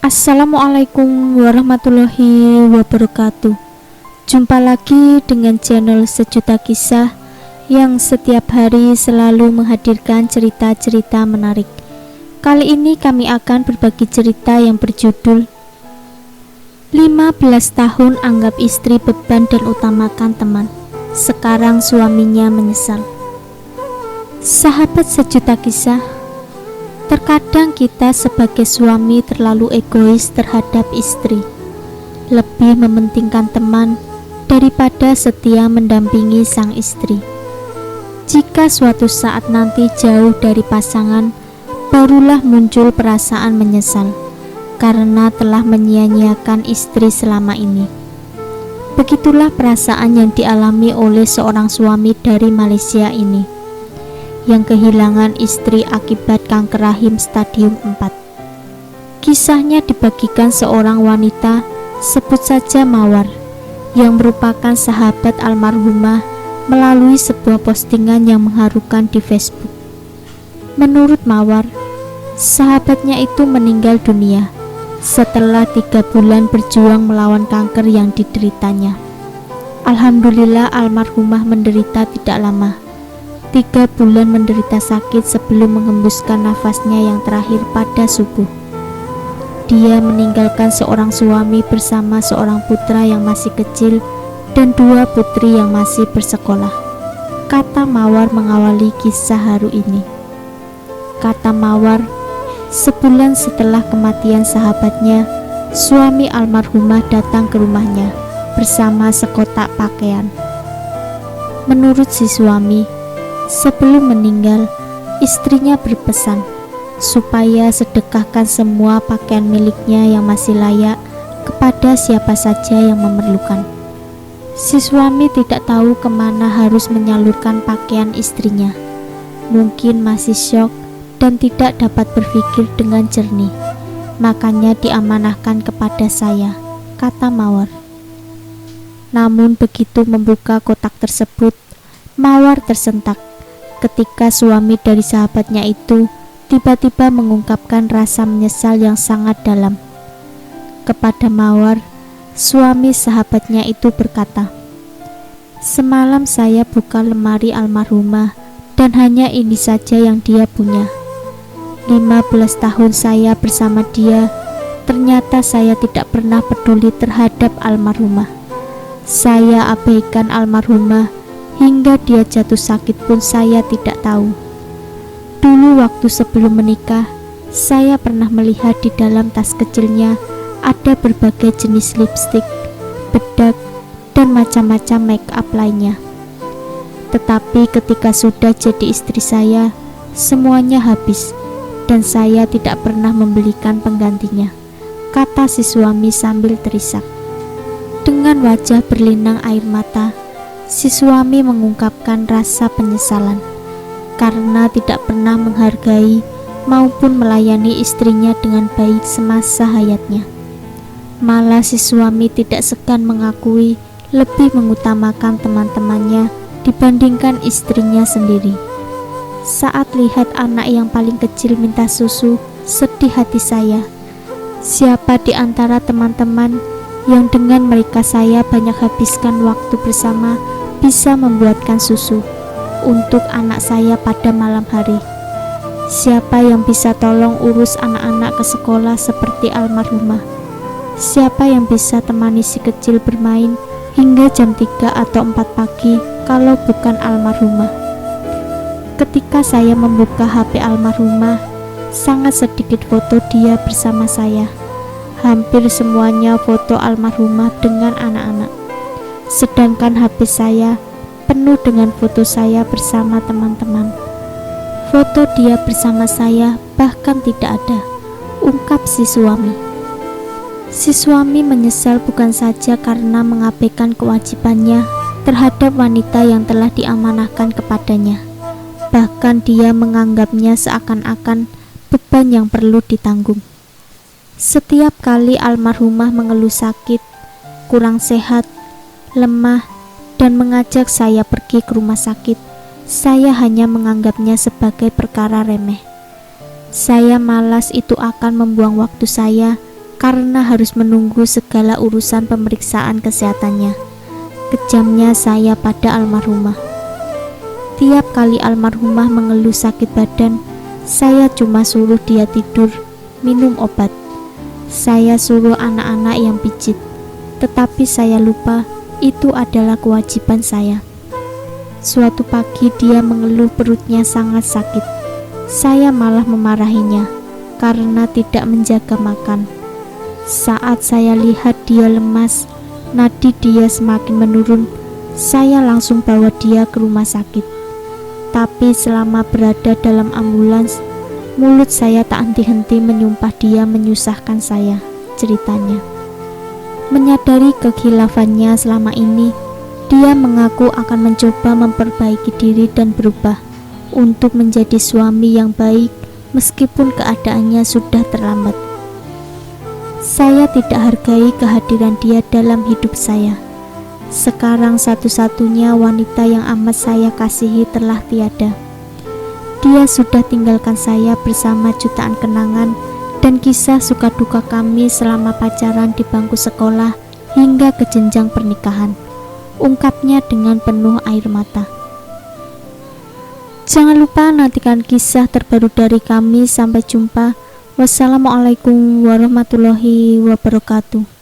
Assalamualaikum warahmatullahi wabarakatuh. Jumpa lagi dengan channel Sejuta Kisah yang setiap hari selalu menghadirkan cerita-cerita menarik. Kali ini kami akan berbagi cerita yang berjudul 15 tahun anggap istri beban dan utamakan teman. Sekarang suaminya menyesal. Sahabat Sejuta Kisah, terkadang kita sebagai suami terlalu egois terhadap istri, lebih mementingkan teman daripada setia mendampingi sang istri. Jika suatu saat nanti jauh dari pasangan, barulah muncul perasaan menyesal karena telah menyia-nyiakan istri selama ini. Begitulah perasaan yang dialami oleh seorang suami dari Malaysia ini, yang kehilangan istri akibat kanker rahim stadium 4. Kisahnya dibagikan seorang wanita, sebut saja Mawar, yang merupakan sahabat almarhumah melalui sebuah postingan yang mengharukan di Facebook. Menurut Mawar, sahabatnya itu meninggal dunia setelah 3 bulan berjuang melawan kanker yang dideritanya. Alhamdulillah almarhumah menderita tidak lama. 3 bulan menderita sakit sebelum menghembuskan nafasnya yang terakhir pada subuh. Dia meninggalkan seorang suami bersama seorang putra yang masih kecil dan 2 putri yang masih bersekolah. Kata Mawar mengawali kisah haru ini. Kata Mawar, sebulan setelah kematian sahabatnya, suami almarhumah datang ke rumahnya bersama sekotak pakaian. Menurut si suami, sebelum meninggal, istrinya berpesan supaya sedekahkan semua pakaian miliknya yang masih layak kepada siapa saja yang memerlukan. Si suami tidak tahu kemana harus menyalurkan pakaian istrinya. Mungkin masih syok dan tidak dapat berpikir dengan jernih. Makanya diamanahkan kepada saya, kata Mawar. Namun begitu membuka kotak tersebut, Mawar tersentak ketika suami dari sahabatnya itu tiba-tiba mengungkapkan rasa menyesal yang sangat dalam. Kepada Mawar, suami sahabatnya itu berkata, "Semalam saya buka lemari almarhumah dan hanya ini saja yang dia punya. 15 tahun saya bersama dia, ternyata saya tidak pernah peduli terhadap almarhumah. Saya abaikan almarhumah hingga dia jatuh sakit pun saya tidak tahu. Dulu waktu sebelum menikah, saya pernah melihat di dalam tas kecilnya ada berbagai jenis lipstik, bedak, dan macam-macam make up lainnya. Tetapi ketika sudah jadi istri saya, semuanya habis dan saya tidak pernah membelikan penggantinya," kata si suami sambil terisak. Dengan wajah berlinang air mata, si suami mengungkapkan rasa penyesalan karena tidak pernah menghargai maupun melayani istrinya dengan baik semasa hayatnya. Malah si suami tidak segan mengakui lebih mengutamakan teman-temannya dibandingkan istrinya sendiri. Saat lihat anak yang paling kecil minta susu, sedih hati saya. Siapa di antara teman-teman yang dengan mereka saya banyak habiskan waktu bersama bisa membuatkan susu untuk anak saya pada malam hari? Siapa yang bisa tolong urus anak-anak ke sekolah seperti almarhumah? Siapa yang bisa temani si kecil bermain hingga jam 3 atau 4 pagi kalau bukan almarhumah? Ketika saya membuka HP almarhumah, sangat sedikit foto dia bersama saya. Hampir semuanya foto almarhumah dengan anak-anak. Sedangkan HP saya penuh dengan foto saya bersama teman-teman. Foto dia bersama saya bahkan tidak ada, ungkap si suami. Si suami menyesal bukan saja karena mengabaikan kewajibannya terhadap wanita yang telah diamanahkan kepadanya. Bahkan dia menganggapnya seakan-akan beban yang perlu ditanggung. Setiap kali almarhumah mengeluh sakit, kurang sehat, lemah, dan mengajak saya pergi ke rumah sakit, saya hanya menganggapnya sebagai perkara remeh. Saya malas itu akan membuang waktu saya karena harus menunggu segala urusan pemeriksaan kesehatannya. Kejamnya saya pada almarhumah. Tiap kali almarhumah mengeluh sakit badan, saya cuma suruh dia tidur, minum obat. Saya suruh anak-anak yang pijit, tetapi saya lupa itu adalah kewajiban saya. Suatu pagi dia mengeluh perutnya sangat sakit. Saya malah memarahinya karena tidak menjaga makan. Saat saya lihat dia lemas, nadi dia semakin menurun, saya langsung bawa dia ke rumah sakit. Tapi selama berada dalam ambulans, mulut saya tak henti-henti menyumpah dia menyusahkan saya, ceritanya. Menyadari kekhilafannya selama ini, dia mengaku akan mencoba memperbaiki diri dan berubah untuk menjadi suami yang baik meskipun keadaannya sudah terlambat. Saya tidak hargai kehadiran dia dalam hidup saya. Sekarang satu-satunya wanita yang amat saya kasihi telah tiada. Dia sudah tinggalkan saya bersama jutaan kenangan dan kisah suka duka kami selama pacaran di bangku sekolah hingga ke jenjang pernikahan, ungkapnya dengan penuh air mata. Jangan lupa nantikan kisah terbaru dari kami. Sampai jumpa. Wassalamualaikum warahmatullahi wabarakatuh.